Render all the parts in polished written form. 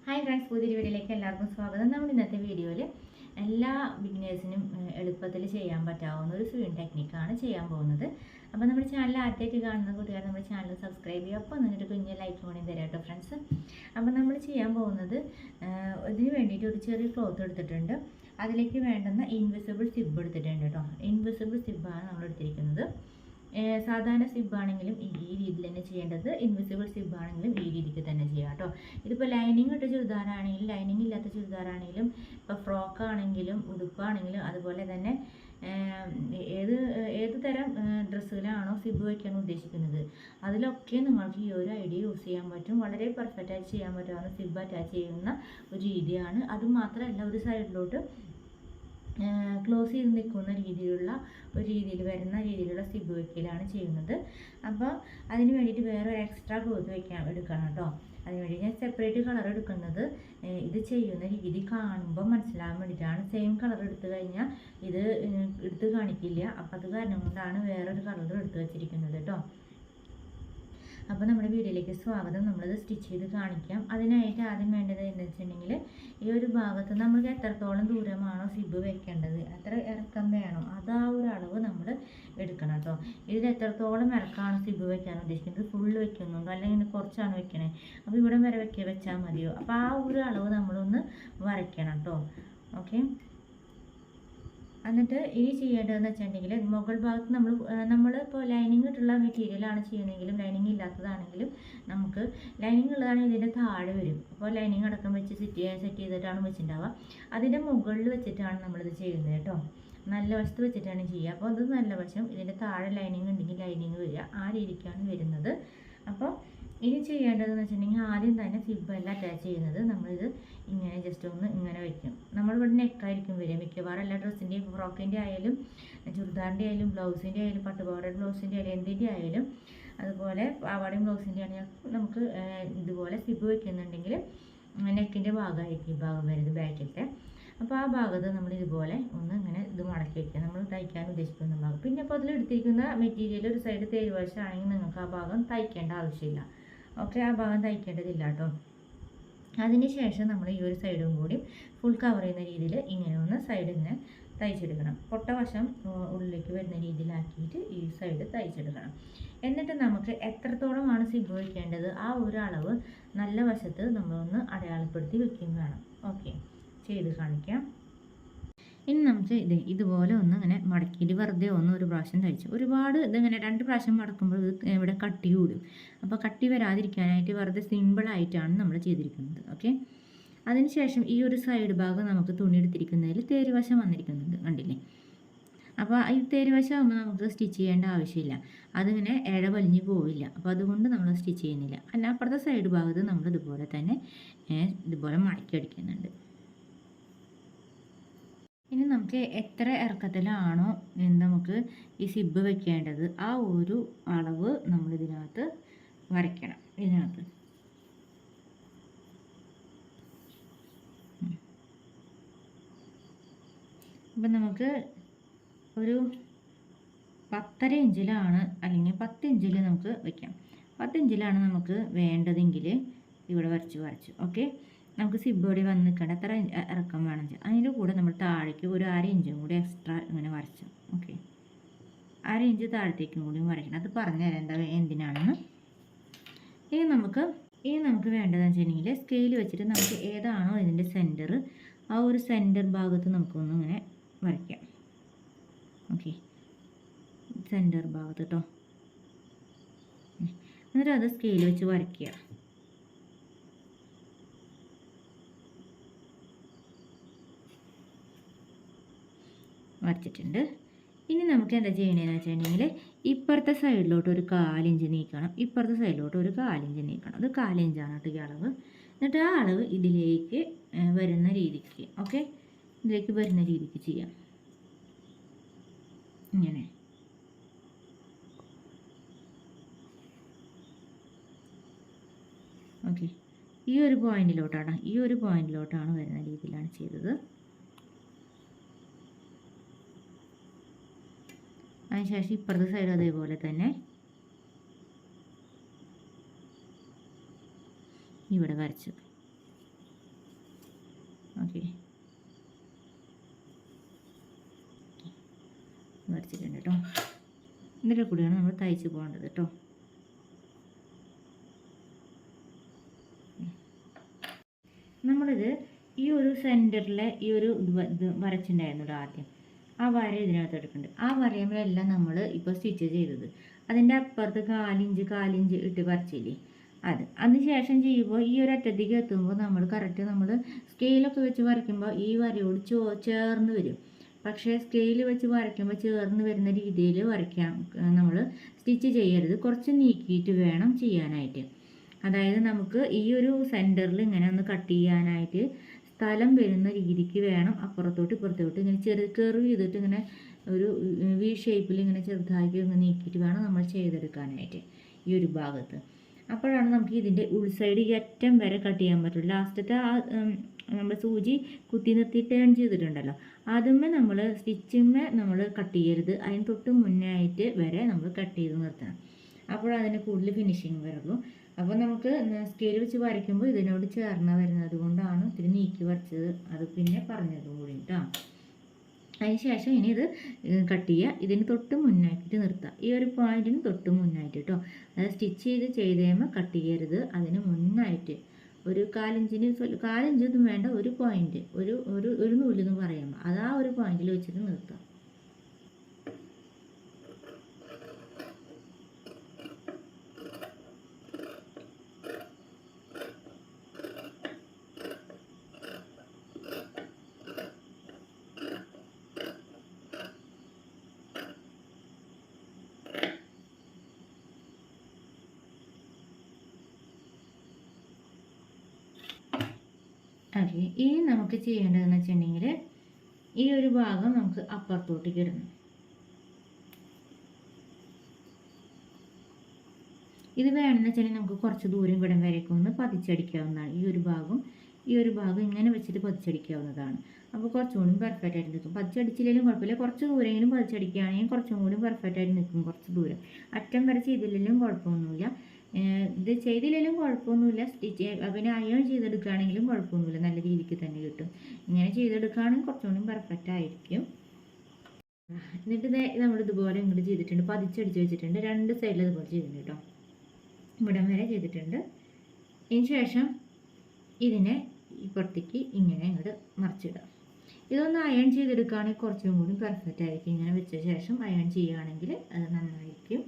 Hi friends, പുതിയൊരു വീഡിയോയിലേക്ക് എല്ലാവർക്കും സ്വാഗതം. നമ്മൾ ഇന്നത്തെ വീഡിയോയിൽ എല്ലാ ബിഗിനേഴ്സിനും എളുപ്പത്തിൽ ചെയ്യാൻ പറ്റാവുന്ന ഒരു സ്വിങ് ടെക്നിക്കാണ് ചെയ്യാൻ പോകുന്നത്. അപ്പോൾ നമ്മുടെ ചാനൽ ആദ്യമായിട്ട് കാണുന്ന കൂട്ടുകാർ നമ്മുടെ ചാനൽ സബ്സ്ക്രൈബ് ചെയ്യുക. അപ്പോൾ എന്നിട്ട് കുഞ്ഞ് ലൈക്ക് കൂടി തരാം കേട്ടോ ഫ്രണ്ട്സ്. അപ്പോൾ നമ്മൾ ചെയ്യാൻ പോകുന്നത് ഇതിന് വേണ്ടിയിട്ട് ഒരു ചെറിയ ക്ലോത്ത് എടുത്തിട്ടുണ്ട്. അതിലേക്ക് വേണ്ടുന്ന ഇൻവിസിബിൾ സിബ് എടുത്തിട്ടുണ്ട് കേട്ടോ. ഇൻവിസിബിൾ സിബാണ് നമ്മൾ എടുത്തിരിക്കുന്നത്. സാധാരണ സിബ് ആണെങ്കിലും ഈ രീതിയിൽ തന്നെ ചെയ്യേണ്ടത്, ഇൻവിസിബിൾ സിബ് ആണെങ്കിലും ഈ രീതിക്ക് തന്നെ ചെയ്യാം കേട്ടോ. ഇതിപ്പോൾ ലൈനിങ് ഇട്ട ചുരിദാറാണെങ്കിലും ലൈനിങ് ഇല്ലാത്ത ചുരിദാറാണെങ്കിലും ഇപ്പോൾ ഫ്രോക്ക് ആണെങ്കിലും ഉടുപ്പാണെങ്കിലും അതുപോലെ തന്നെ ഏത് തരം ഡ്രസ്സുകളാണോ സിബ് വയ്ക്കാൻ ഉദ്ദേശിക്കുന്നത് അതിലൊക്കെ നിങ്ങൾക്ക് ഈ ഒരു ഐഡിയ യൂസ് ചെയ്യാൻ പറ്റും. വളരെ പെർഫെക്റ്റായിട്ട് ചെയ്യാൻ പറ്റാവുന്ന സിബ് അറ്റാച്ച് ചെയ്യുന്ന ഒരു രീതിയാണ്. അതുമാത്രമല്ല, ഒരു സൈഡിലോട്ട് ക്ലോസ് ചെയ്ത് നിൽക്കുന്ന രീതിയിൽ വരുന്ന രീതിയിലുള്ള സിബ് വയ്ക്കലാണ് ചെയ്യുന്നത്. അപ്പോൾ അതിന് വേണ്ടിയിട്ട് വേറെ ഒരു എക്സ്ട്രാ ക്ലോത്ത് എടുക്കണം കേട്ടോ. അതിനുവേണ്ടി ഞാൻ സെപ്പറേറ്റ് കളർ എടുക്കുന്നത് ഇത് ചെയ്യുന്ന രീതി കാണുമ്പോൾ മനസ്സിലാകാൻ വേണ്ടിയിട്ടാണ്. സെയിം കളർ എടുത്തു കഴിഞ്ഞാൽ ഇത് എടുത്ത് കാണിക്കില്ല. അപ്പോൾ അത് കാരണം കൊണ്ടാണ് വേറൊരു കളർ എടുത്ത് വെച്ചിരിക്കുന്നത് കേട്ടോ. അപ്പോൾ നമ്മുടെ വീഡിയോയിലേക്ക് സ്വാഗതം. നമ്മളത് സ്റ്റിച്ച് ചെയ്ത് കാണിക്കാം. അതിനായിട്ട് ആദ്യം വേണ്ടത് എന്താ വെച്ചിട്ടുണ്ടെങ്കിൽ, ഈ ഒരു ഭാഗത്ത് നമ്മൾക്ക് എത്രത്തോളം ദൂരമാണോ സിബ് വെക്കേണ്ടത്, എത്ര ഇറക്കം വേണോ അത് ആ ഒരു അളവ് നമ്മൾ എടുക്കണം കേട്ടോ. ഇതിൽ എത്രത്തോളം ഇറക്കമാണ് സിബ് വെക്കാൻ ഉദ്ദേശിക്കുന്നത്, ഫുള്ള് വെക്കുന്നുണ്ടോ അല്ലെങ്കിൽ കുറച്ചാണ് വെക്കണേ, അപ്പോൾ ഇവിടെ വരെ വെച്ചാൽ മതിയോ, അപ്പോൾ ആ ഒരു അളവ് നമ്മളൊന്ന് വരയ്ക്കണം കേട്ടോ. ഓക്കെ. എന്നിട്ട് ഈ ചെയ്യേണ്ടതെന്ന് വെച്ചിട്ടുണ്ടെങ്കിൽ, മുകൾ ഭാഗത്ത് നമ്മളിപ്പോൾ ലൈനിങ് ഇട്ടുള്ള മെറ്റീരിയലാണ് ചെയ്യണമെങ്കിലും ലൈനിങ് ഇല്ലാത്തതാണെങ്കിലും നമുക്ക് ലൈനിങ് ഉള്ളതാണെങ്കിൽ ഇതിൻ്റെ താഴെ വരും. അപ്പോൾ ലൈനിങ് അടക്കം വെച്ച് സെറ്റ് ചെയ്തിട്ടാണ് വെച്ചിട്ടുണ്ടാവുക. അതിൻ്റെ മുകളിൽ വെച്ചിട്ടാണ് നമ്മളിത് ചെയ്യുന്നത് കേട്ടോ. നല്ല വശത്ത് വെച്ചിട്ടാണ് ചെയ്യുക. അപ്പോൾ അത് നല്ല വശം, ഇതിൻ്റെ താഴെ ലൈനിങ് ഉണ്ടെങ്കിൽ ലൈനിങ് വരിക, ആ രീതിക്കാണ് വരുന്നത്. അപ്പോൾ ഇനി ചെയ്യേണ്ടതെന്ന് വെച്ചിട്ടുണ്ടെങ്കിൽ, ആദ്യം തന്നെ സിബെല്ലാം അറ്റാച്ച് ചെയ്യുന്നത് നമ്മളിത് ഇങ്ങനെ ജസ്റ്റ് ഒന്ന് ഇങ്ങനെ വയ്ക്കും. നമ്മളിവിടെ നെക്കായിരിക്കും വരിക മിക്കവാറും എല്ലാ ഡ്രസ്സിൻ്റെയും, ഫ്രോക്കിൻ്റെ ആയാലും ചുരിദാറിൻ്റെ ആയാലും ബ്ലൗസിൻ്റെ ആയാലും പട്ടുപാവാട ബ്ലൗസിൻ്റെ ആയാലും എന്തിൻ്റെ ആയാലും, അതുപോലെ പാവാടയും ബ്ലൗസിൻ്റെ ആണെങ്കിൽ നമുക്ക് ഇതുപോലെ സിബ് വയ്ക്കുന്നുണ്ടെങ്കിൽ നെക്കിൻ്റെ ഭാഗമായിരിക്കും ഈ ഭാഗം വരുന്നത്, ബാക്കിലത്തെ. അപ്പോൾ ആ ഭാഗത്ത് നമ്മൾ ഇതുപോലെ ഒന്ന് ഇങ്ങനെ ഇത് മടക്കി വയ്ക്കുക, നമ്മൾ തയ്ക്കാൻ ഉദ്ദേശിക്കുന്ന ഭാഗം. പിന്നെ അപ്പോൾ അതിലെടുത്തിരിക്കുന്ന മെറ്റീരിയൽ ഒരു സൈഡ് തേരുവശമാണെങ്കിൽ നിങ്ങൾക്ക് ആ ഭാഗം തയ്ക്കേണ്ട ആവശ്യമില്ല. ഓക്കെ, ആ ഭാഗം തയ്ക്കേണ്ടതില്ല കേട്ടോ. അതിന് ശേഷം നമ്മൾ ഈ ഒരു സൈഡും കൂടി ഫുൾ കവർ ചെയ്യുന്ന രീതിയിൽ ഇങ്ങനെ ഒന്ന് സൈഡ് ഇങ്ങനെ തയ്ച്ചെടുക്കണം. പൊട്ടവശം ഉള്ളിലേക്ക് വരുന്ന രീതിയിലാക്കിയിട്ട് ഈ സൈഡ് തയ്ച്ചെടുക്കണം. എന്നിട്ട് നമുക്ക് എത്രത്തോളമാണ് സിബ് വയ്ക്കേണ്ടത് ആ ഒരു അളവ് നല്ല വശത്ത് നമ്മളൊന്ന് അടയാളപ്പെടുത്തി വെക്കുകയും വേണം. ഓക്കെ, ചെയ്ത് കാണിക്കാം. ഇനി നമുക്ക് ഇതുപോലെ ഒന്ന് ഇങ്ങനെ മടക്കിയിട്ട് വെറുതെ ഒരു പ്രാവശ്യം തയ്ച്ചു. ഒരുപാട് ഇതിങ്ങനെ 2 പ്രാവശ്യം മടക്കുമ്പോൾ ഇത് ഇവിടെ കട്ടി കൂടും. അപ്പോൾ കട്ടി വരാതിരിക്കാനായിട്ട് വെറുതെ സിമ്പിളായിട്ടാണ് നമ്മൾ ചെയ്തിരിക്കുന്നത്. ഓക്കെ. അതിനുശേഷം ഈ ഒരു സൈഡ് ഭാഗം നമുക്ക് തുണി എടുത്തിരിക്കുന്നതിൽ തേരുവശം വന്നിരിക്കുന്നുണ്ട്, കണ്ടില്ലേ. അപ്പോൾ ഈ തേരുവശം ആകുമ്പോൾ നമുക്ക് സ്റ്റിച്ച് ചെയ്യേണ്ട ആവശ്യമില്ല, അതിങ്ങനെ വലിഞ്ഞു പോവില്ല. അപ്പോൾ അതുകൊണ്ട് നമ്മൾ സ്റ്റിച്ച് ചെയ്യുന്നില്ല. അല്ല, അപ്പുറത്തെ സൈഡ് ഭാഗത്ത് നമ്മൾ ഇതുപോലെ തന്നെ ഇതുപോലെ മടക്കി അടിക്കുന്നുണ്ട്. ഇനി നമുക്ക് എത്ര ഇറക്കത്തിലാണോ നമുക്ക് ഈ സിബ് വെക്കേണ്ടത് ആ ഒരു അളവ് നമ്മൾ ഇതിനകത്ത് വരയ്ക്കണം. ഇതിനകത്ത് ഇപ്പം നമുക്ക് ഒരു 10.5 ഇഞ്ചിലാണ് അല്ലെങ്കിൽ 10 ഇഞ്ചിൽ നമുക്ക് വയ്ക്കാം. 10 ഇഞ്ചിലാണ് നമുക്ക് വേണ്ടതെങ്കിൽ ഇവിടെ വരച്ചു. ഓക്കെ. നമുക്ക് സിബ് കൂടി വന്ന് നിൽക്കേണ്ട എത്ര ഇറക്കം വേണം വെച്ചാൽ അതിൻ്റെ കൂടെ നമ്മൾ താഴേക്ക് ഒരു 1/2 ഇഞ്ചും കൂടി എക്സ്ട്രാ ഇങ്ങനെ വരച്ചു. ഓക്കെ, 1/2 ഇഞ്ച് താഴത്തേക്കും കൂടി വരയ്ക്കണം. അത് പറഞ്ഞു തരാം എന്തിനാണെന്ന്. ഇനി നമുക്ക് വേണ്ടതെന്ന് വെച്ചിട്ടുണ്ടെങ്കിൽ, സ്കെയിൽ വെച്ചിട്ട് നമുക്ക് ഏതാണോ ഇതിൻ്റെ സെൻറ്റർ ആ ഒരു സെൻറ്റർ ഭാഗത്ത് നമുക്കൊന്ന് ഇങ്ങനെ വരയ്ക്കാം. ഓക്കെ, സെൻറ്റർ ഭാഗത്ത് കേട്ടോ. എന്നിട്ട് അത് സ്കെയിൽ വെച്ച് വരയ്ക്കുക. വരച്ചിട്ടുണ്ട്. ഇനി നമുക്ക് എന്താ ചെയ്യണമെന്ന് വെച്ചിട്ടുണ്ടെങ്കിൽ, ഇപ്പുറത്തെ സൈഡിലോട്ട് ഒരു 1/4 ഇഞ്ച് നീക്കണം, ഇപ്പുറത്തെ സൈഡിലോട്ട് ഒരു 1/4 ഇഞ്ച് നീക്കണം. അത് 1/4 ഇഞ്ചാണ് കേട്ടോ ഈ അളവ്. എന്നിട്ട് ആ അളവ് ഇതിലേക്ക് വരുന്ന രീതിക്ക്, ഓക്കെ, ഇതിലേക്ക് വരുന്ന രീതിക്ക് ചെയ്യാം. ഇങ്ങനെ ഓക്കെ, ഈ ഒരു പോയിന്റിലോട്ടാണ് വരുന്ന രീതിയിലാണ് ചെയ്തത്. അതിനുശേഷം ഇപ്പുറത്തെ സൈഡ് അതേപോലെ തന്നെ ഇവിടെ വരച്ചു. ഓക്കെ, വരച്ചിട്ടുണ്ട് കേട്ടോ. ഇതിൻ്റെ കൂടെയാണ് നമ്മൾ തയ്ച്ച് പോകേണ്ടത് കേട്ടോ. നമ്മളിത് ഈ ഒരു സെൻറ്ററിലെ ഈ ഒരു ഇത് വരച്ചിട്ടുണ്ടായിരുന്നു ആദ്യം. ആ വര ഇതിനകത്ത് എടുക്കുന്നുണ്ട്. ആ വരയുമ്പോഴെല്ലാം നമ്മൾ ഇപ്പോൾ സ്റ്റിച്ച് ചെയ്തത് അതിൻ്റെ അപ്പുറത്ത് കാലിഞ്ച് ഇട്ട് വരച്ചില്ലേ, അതിനുശേഷം ചെയ്യുമ്പോൾ ഈ ഒരു അറ്റത്തേക്ക് എത്തുമ്പോൾ നമ്മൾ കറക്റ്റ് നമ്മൾ സ്കെയിലൊക്കെ വെച്ച് വരയ്ക്കുമ്പോൾ ഈ വരയോട് ചേർന്ന് വരും. പക്ഷേ സ്കെയിൽ വെച്ച് വരയ്ക്കുമ്പോൾ ചേർന്ന് വരുന്ന രീതിയിൽ വരയ്ക്കാൻ നമ്മൾ സ്റ്റിച്ച് ചെയ്യരുത്. കുറച്ച് നീക്കിയിട്ട് വേണം ചെയ്യാനായിട്ട്. അതായത് നമുക്ക് ഈ ഒരു സെൻറ്ററിൽ ഇങ്ങനെ ഒന്ന് കട്ട് ചെയ്യാനായിട്ട് സ്ഥലം വരുന്ന രീതിക്ക് വേണം അപ്പുറത്തോട്ട് ഇപ്പുറത്തോട്ട് ഇങ്ങനെ കർവ് ചെയ്തിട്ട് ഇങ്ങനെ ഒരു വി ഷേപ്പിൽ ഇങ്ങനെ ചെറുതാക്കി ഒന്ന് നീക്കിയിട്ട് വേണം നമ്മൾ ചെയ്തെടുക്കാനായിട്ട് ഈ ഒരു ഭാഗത്ത്. അപ്പോഴാണ് നമുക്ക് ഇതിൻ്റെ ഉൾസൈഡ് ഈ അറ്റം വരെ കട്ട് ചെയ്യാൻ പറ്റുള്ളൂ. ലാസ്റ്റത്തെ ആ നമ്മൾ സൂചി കുത്തി നിർത്തി ടേൺ ചെയ്തിട്ടുണ്ടല്ലോ, അതുമ്മേ നമ്മൾ സ്റ്റിച്ചിമ്മേ നമ്മൾ കട്ട് ചെയ്യരുത്. അതിന് തൊട്ട് മുന്നേ ആയിട്ട് വരെ നമ്മൾ കട്ട് ചെയ്ത് നിർത്തണം. അപ്പോഴതിന് കൂടുതൽ ഫിനിഷിങ് വരുള്ളൂ. അപ്പോൾ നമുക്ക് സ്കെയിൽ വെച്ച് വരയ്ക്കുമ്പോൾ ഇതിനോട് ചേർന്ന് വരുന്നത് കൊണ്ടാണ് ഇത്തിരി നീക്കി വരച്ചത്. അത് പിന്നെ പറഞ്ഞതും കൂടി കേട്ടോ. അതിന് ശേഷം ഇനി ഇത് കട്ട് ചെയ്യുക. ഇതിന് തൊട്ട് മുന്നാക്കിയിട്ട് നിർത്തുക. ഈ ഒരു പോയിന്റിന് തൊട്ട് മുന്നായിട്ട് കേട്ടോ. അതായത് സ്റ്റിച്ച് ചെയ്ത് കഴിയുമ്പോൾ കട്ട് ചെയ്യരുത്. അതിന് മുന്നായിട്ട് ഒരു 4 ഇഞ്ചൊന്നും വേണ്ട, ഒരു പോയിന്റ്, ഒരു നൂലെന്ന് പറയുമ്പോൾ അത് ആ ഒരു പോയിന്റിൽ വെച്ചിട്ട് നിർത്തുക. ഓക്കെ, ഇനി നമുക്ക് ചെയ്യേണ്ടതെന്ന് വെച്ചിട്ടുണ്ടെങ്കിൽ ഈ ഒരു ഭാഗം നമുക്ക് അപ്പുറത്തോട്ടേക്ക് ഇടണം. ഇത് വേണമെന്ന് വെച്ചിട്ടുണ്ടെങ്കിൽ നമുക്ക് കുറച്ച് ദൂരം ഇവിടം വരേക്കും ഒന്ന് പതിച്ചടിക്കാവുന്നതാണ്. ഈ ഒരു ഭാഗം ഇങ്ങനെ വെച്ചിട്ട് പതിച്ചടിക്കാവുന്നതാണ്. അപ്പോൾ കുറച്ചും കൂടി പെർഫെക്റ്റ് ആയിട്ട് നിൽക്കും. പതിച്ചടിച്ചില്ലെങ്കിലും കുഴപ്പമില്ല, കുറച്ച് ദൂരെങ്കിലും പതിച്ചടിക്കുകയാണെങ്കിൽ കുറച്ചും കൂടി പെർഫെക്റ്റ് ആയിട്ട് നിൽക്കും. കുറച്ച് ദൂരം അറ്റം വരെ ചെയ്തില്ലെങ്കിലും കുഴപ്പമൊന്നുമില്ല. ഇത് ചെയ്തില്ലെങ്കിലും കുഴപ്പമൊന്നുമില്ല. സ്റ്റിച്ച് പിന്നെ അയൺ ചെയ്തെടുക്കുകയാണെങ്കിലും കുഴപ്പമൊന്നുമില്ല, നല്ല രീതിക്ക് തന്നെ കിട്ടും. ഇങ്ങനെ ചെയ്തെടുക്കുകയാണെങ്കിൽ കുറച്ചുകൂടി പെർഫെക്റ്റ് ആയിരിക്കും. എന്നിട്ട് നമ്മൾ ഇതുപോലെ ഇങ്ങോട്ട് ചെയ്തിട്ടുണ്ട്, പതിച്ചടിച്ച് വെച്ചിട്ടുണ്ട്. 2 സൈഡിൽ ഇതുപോലെ ചെയ്തിട്ടുണ്ട് കേട്ടോ. ഇവിടം വരെ ചെയ്തിട്ടുണ്ട്. ഇതിന് ശേഷം ഇതിനെ ഇപ്പുറത്തേക്ക് ഇങ്ങനെ ഇങ്ങോട്ട് മറിച്ചിടുക. ഇതൊന്ന് അയൺ ചെയ്തെടുക്കുകയാണെങ്കിൽ കുറച്ചും കൂടി പെർഫെക്റ്റ് ആയിരിക്കും. ഇങ്ങനെ വെച്ച ശേഷം അയൺ ചെയ്യുകയാണെങ്കിൽ അത് നന്നായിരിക്കും.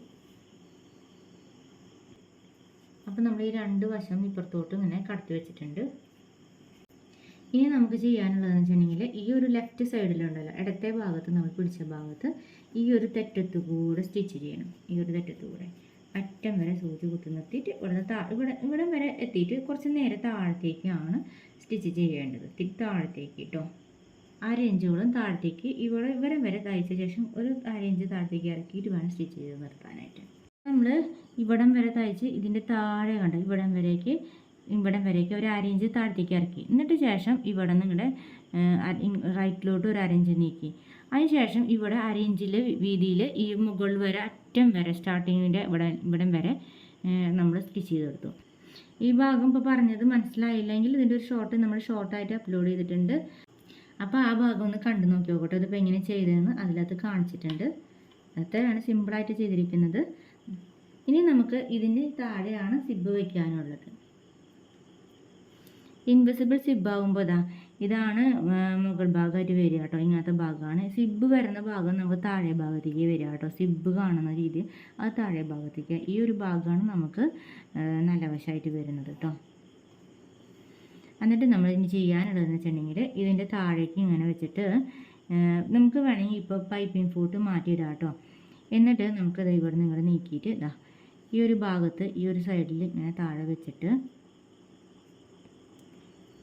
അപ്പം നമ്മൾ ഈ 2 വശം ഇപ്പുറത്തോട്ട് ഇങ്ങനെ കടത്തി വെച്ചിട്ടുണ്ട്. ഇനി നമുക്ക് ചെയ്യാനുള്ളതെന്ന് വെച്ചിട്ടുണ്ടെങ്കിൽ ഈ ഒരു ലെഫ്റ്റ് സൈഡിലുണ്ടല്ലോ, ഇടത്തെ ഭാഗത്ത് നമ്മൾ പിടിച്ച ഭാഗത്ത് ഈ ഒരു തെറ്റത്ത് കൂടെ സ്റ്റിച്ച് ചെയ്യണം. ഈ ഒരു തെറ്റത്ത് കൂടെ അറ്റം വരെ സൂചി കുത്തി നിർത്തിയിട്ട് ഇവിടം വരെ എത്തിയിട്ട് കുറച്ച് നേരെ താഴത്തേക്കാണ് സ്റ്റിച്ച് ചെയ്യേണ്ടത്. താഴത്തേക്ക് കേട്ടോ, 1/2 ഇഞ്ചോളം താഴത്തേക്ക് ഇവിടം വരെ തയ്ച്ച ശേഷം ഒരു 1/2 ഇഞ്ച് താഴത്തേക്ക് ഇറക്കിയിട്ട് വേണം സ്റ്റിച്ച് ചെയ്ത് നിർത്താനായിട്ട്. നമ്മൾ ഇവിടം വരെ തയ്ച്ച് ഇതിൻ്റെ താഴെ കണ്ട ഇവിടം വരേക്ക് ഒരു 1/2 ഇഞ്ച് താഴത്തേക്ക് ഇറക്കി. എന്നിട്ട് ശേഷം ഇവിടെ നിന്ന് ഇങ്ങടെ റൈറ്റിലോട്ട് ഒരു 1/2 ഇഞ്ച് നീക്കി. അതിന് ശേഷം ഇവിടെ 1/2 ഇഞ്ചിൽ വീതിയിൽ ഈ മുകൾ വരെ അറ്റം വരെ സ്റ്റാർട്ടിങ്ങിൻ്റെ ഇവിടം വരെ നമ്മൾ സ്റ്റിച്ച് ചെയ്തെടുത്തു. ഈ ഭാഗം ഇപ്പോൾ പറഞ്ഞത് മനസ്സിലായില്ലെങ്കിൽ ഇതിൻ്റെ ഒരു ഷോർട്ട് നമ്മൾ ഷോർട്ടായിട്ട് അപ്ലോഡ് ചെയ്തിട്ടുണ്ട്. അപ്പോൾ ആ ഭാഗം ഒന്ന് കണ്ടു നോക്കി നോക്കട്ടെ. ഇതിപ്പോൾ എങ്ങനെ ചെയ്തതെന്ന് അതിനകത്ത് കാണിച്ചിട്ടുണ്ട്. അത്രയാണ് സിമ്പിളായിട്ട് ചെയ്തിരിക്കുന്നത്. ഇനി നമുക്ക് ഇതിന് താഴെയാണ് സിബ് വയ്ക്കാനുള്ളത്. ഇൻവിസിബിൾ സിബ് ആകുമ്പോൾ ഇതാണ് മുകൾ ഭാഗമായിട്ട് വരിക കേട്ടോ. ഇങ്ങനത്തെ ഭാഗമാണ് സിബ് വരുന്ന ഭാഗം. നമുക്ക് താഴെ ഭാഗത്തേക്ക് വരിക കേട്ടോ. സിബ് കാണുന്ന രീതി അത് താഴെ ഭാഗത്തേക്ക്. ഈ ഒരു ഭാഗമാണ് നമുക്ക് നല്ല വശമായിട്ട് വരുന്നത് കേട്ടോ. എന്നിട്ട് നമ്മൾ ഇനി ചെയ്യാനുള്ളതെന്ന് വെച്ചിട്ടുണ്ടെങ്കിൽ ഇതിൻ്റെ താഴേക്ക് ഇങ്ങനെ വെച്ചിട്ട് നമുക്ക് വേണമെങ്കിൽ ഇപ്പോൾ പൈപ്പിംഗ് ഫൂട്ട് മാറ്റിയിടാം കേട്ടോ. എന്നിട്ട് നമുക്കത് ഇവിടെ നിന്ന് ഇങ്ങോട്ട് നീക്കിയിട്ട് ഈ ഒരു ഭാഗത്ത് ഈ ഒരു സൈഡിൽ ഇങ്ങനെ താഴെ വെച്ചിട്ട്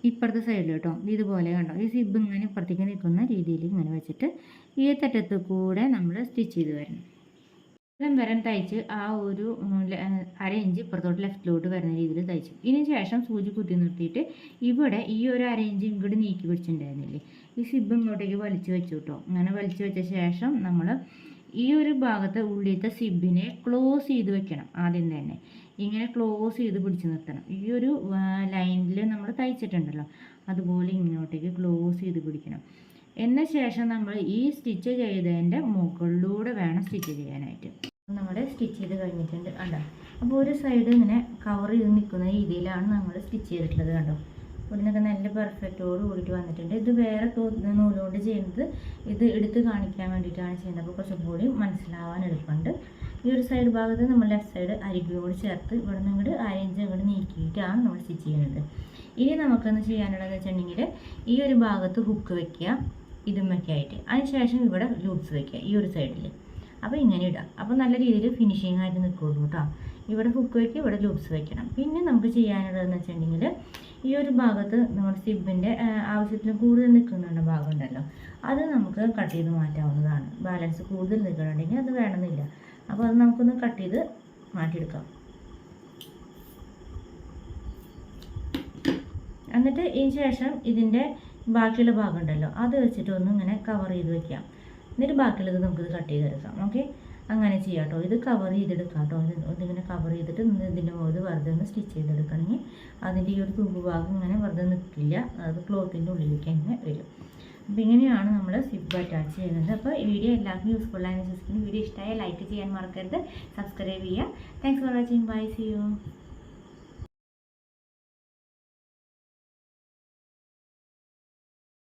ഇപ്പുറത്തെ സൈഡിൽ കേട്ടോ ഇതുപോലെ കണ്ടോ ഈ സിബ് ഇങ്ങനെ ഇപ്പുറത്തേക്ക് നിൽക്കുന്ന രീതിയിൽ ഇങ്ങനെ വെച്ചിട്ട് ഈ തെറ്റത്ത് കൂടെ നമ്മൾ സ്റ്റിച്ച് ചെയ്ത് വരണം. വരം തയ്ച്ച് ആ ഒരു 1/2 ഇഞ്ച് ഇപ്പുറത്തോട്ട് ലെഫ്റ്റിലോട്ട് വരുന്ന രീതിയിൽ തയ്ച്ചു. ഇതിന് ശേഷം സൂചി കുത്തി നിർത്തിയിട്ട് ഇവിടെ ഈ ഒരു 1/2 ഇഞ്ച് ഇങ്ങോട്ട് നീക്കി പിടിച്ചിട്ടുണ്ടായിരുന്നില്ലേ, ഈ സിബ് ഇങ്ങോട്ടേക്ക് വലിച്ചു വെച്ചു കേട്ടോ. അങ്ങനെ വലിച്ചു വെച്ച ശേഷം നമ്മൾ ഈ ഒരു ഭാഗത്തെ ഉള്ളിലത്തെ സിബിനെ ക്ലോസ് ചെയ്ത് വെക്കണം ആദ്യം തന്നെ. ഇങ്ങനെ ക്ലോസ് ചെയ്ത് പിടിച്ച് നിർത്തണം. ഈ ഒരു ലൈനിൽ നമ്മൾ തയ്ച്ചിട്ടുണ്ടല്ലോ അതുപോലെ ഇങ്ങോട്ടേക്ക് ക്ലോസ് ചെയ്ത് പിടിക്കണം. എന്ന ശേഷം നമ്മൾ ഈ സ്റ്റിച്ച് ചെയ്തതിൻ്റെ മുകളിലൂടെ വേണം സ്റ്റിച്ച് ചെയ്യാനായിട്ട്. നമ്മുടെ സ്റ്റിച്ച് ചെയ്ത് കഴിഞ്ഞിട്ടുണ്ട് കണ്ടോ. അപ്പോൾ ഒരു സൈഡ് ഇങ്ങനെ കവർ ചെയ്ത് നിൽക്കുന്ന രീതിയിലാണ് നമ്മൾ സ്റ്റിച്ച് ചെയ്തിട്ടുള്ളത് കണ്ടോ. ഇവിടെ നിന്നൊക്കെ നല്ല പെർഫെക്റ്റോട് കൂടിയിട്ട് വന്നിട്ടുണ്ട്. ഇത് വേറെ നൂലുകൊണ്ട് ചെയ്യുന്നത്, ഇത് എടുത്ത് കാണിക്കാൻ വേണ്ടിയിട്ടാണ് ചെയ്യുന്നത്. അപ്പോൾ കുറച്ചും കൂടി മനസ്സിലാവാൻ എളുപ്പമുണ്ട്. ഈ ഒരു സൈഡ് ഭാഗത്ത് നമ്മൾ ലെഫ്റ്റ് സൈഡ് അരികോട് ചേർത്ത് ഇവിടെ നിന്ന് ഇങ്ങോട്ട് 1 ഇഞ്ച് അങ്ങോട്ട് നീക്കിയിട്ടാണ് നമ്മൾ സ്റ്റിച്ച് ചെയ്യുന്നത്. ഇനി നമുക്കൊന്ന് ചെയ്യാനുള്ളതെന്ന് വെച്ചിട്ടുണ്ടെങ്കിൽ ഈ ഒരു ഭാഗത്ത് ഹുക്ക് വെക്കുക ഇതുമൊക്കെ ആയിട്ട്, അതിനുശേഷം ഇവിടെ ലൂപ്സ് വെക്കുക ഈ ഒരു സൈഡിൽ. അപ്പോൾ ഇങ്ങനെ ഇടാം. അപ്പോൾ നല്ല രീതിയിൽ ഫിനിഷിംഗ് ആയിട്ട് നിൽക്കുള്ളൂ കേട്ടോ. ഇവിടെ ഹുക്ക് വയ്ക്കുക, ഇവിടെ ലൂപ്സ് വെക്കണം. പിന്നെ നമുക്ക് ചെയ്യാനുള്ളതെന്ന് വെച്ചിട്ടുണ്ടെങ്കിൽ ഈ ഒരു ഭാഗത്ത് നമ്മുടെ സിബിൻ്റെ ആവശ്യത്തിന് കൂടുതൽ നിൽക്കുന്നുണ്ട് ഭാഗമുണ്ടല്ലോ, അത് നമുക്ക് കട്ട് ചെയ്ത് മാറ്റാവുന്നതാണ്. ബാലൻസ് കൂടുതൽ നിൽക്കണമെങ്കിൽ അത് വേണമെന്നില്ല. അപ്പോൾ അത് നമുക്കൊന്ന് കട്ട് ചെയ്ത് മാറ്റിയെടുക്കാം. എന്നിട്ട് ഇതിന് ശേഷം ഇതിൻ്റെ ബാക്കിയുള്ള ഭാഗം ഉണ്ടല്ലോ അത് വെച്ചിട്ട് ഒന്ന് ഇങ്ങനെ കവർ ചെയ്ത് വെക്കാം. എന്നിട്ട് ബാക്കിയുള്ളത് നമുക്കിത് കട്ട് ചെയ്തെടുക്കാം. ഓക്കെ, അങ്ങനെ ചെയ്യാം കേട്ടോ. ഇത് കവർ ചെയ്തെടുക്കാം കേട്ടോ. ഇതിങ്ങനെ കവർ ചെയ്തിട്ട് ഇതിൻ്റെ മുകളിൽ വെറുതെ ഒന്ന് സ്റ്റിച്ച് ചെയ്തെടുക്കണമെങ്കിൽ അതിൻ്റെ ഈ ഒരു തൂമ്പ് ഭാഗം ഇങ്ങനെ വെറുതെ നിൽക്കില്ല, അത് ക്ലോത്തിൻ്റെ ഉള്ളിലേക്ക് തന്നെ വരും. അപ്പോൾ ഇങ്ങനെയാണ് നമ്മൾ സിബ് അറ്റാച്ച് ചെയ്യുന്നത്. അപ്പോൾ ഈ വീഡിയോ എല്ലാവർക്കും യൂസ്ഫുൾ ആയെന്ന് വിശ്വസിക്കുന്നു. വീഡിയോ ഇഷ്ടമായ ലൈക്ക് ചെയ്യാൻ മറക്കരുത്, സബ്സ്ക്രൈബ് ചെയ്യുക. Thanks for watching. Bye, see U.